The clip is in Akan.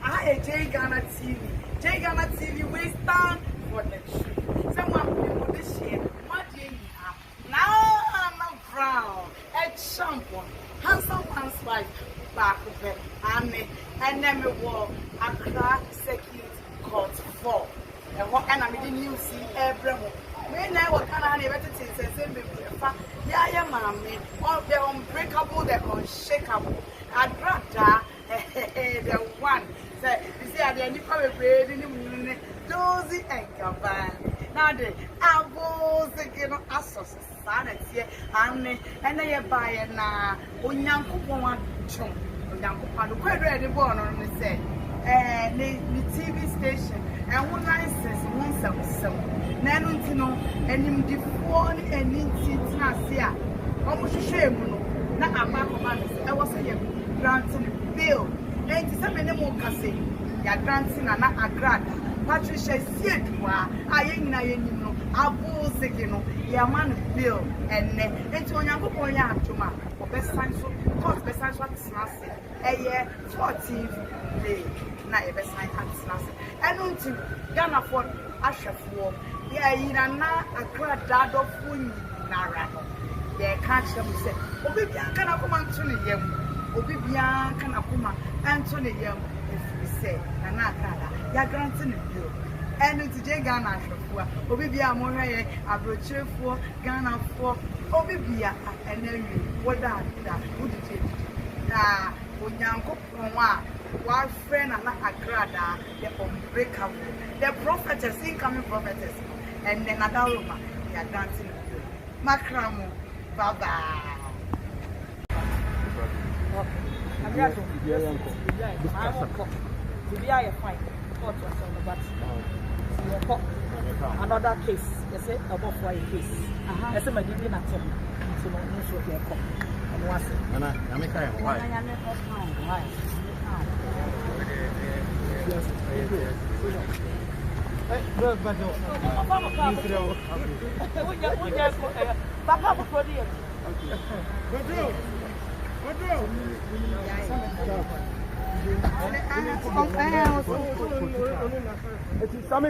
I J Ghana TV. J Ghana TV, we stand for the truth. Someone put this shit. What do you have? Now I'm brown. A champion. Handsome man's wife. Back of it. And then we walk Accra Circuit Court 4. And I didn't you see everyone. When I was kind of better things, yeah, mammy, all the unbreakable, the unshakable. I'd rather the one. Say, you see, I didn't probably bread in the moon, dozy and cabin. Now, the apples, you know, associates, and they buy it now. When young people want to, quite ready born on the say, the TV station. And one license, one some. Nanutino, and him deformed and needs Nasia. Almost shame, not a back of money. I was saying, granting bill. And to some more cassay, ya granting and not a grant. Patricia said, I ain't no, I will say, you know, ya man bill, and then to a young boy, to my best science, cost best science, what's nothing. A year 14th day. Na ebe sign at and until Ghana for Ashafo, yeah, na Accra Dado Funi Nara. They catch them say, Obibia can come Anthony Yem, Obibia can come Anthony Yem, if we say, and not Canada, ya granting a bill. And it's Ghana Ashafo, Obibia Moray, Abroche for Ghana for Obibia, and then what that would it? Ah, Unyanko Poma. One friend and not a grada, the unbreakable, the prophetess, incoming prophetess, and then another woman, they are dancing with you. Macramo, Baba. I'm here to be a fine. Another case, they say above for a case. I said, my giving at him to know what you're called. And what's it? And I make a why? Sammy,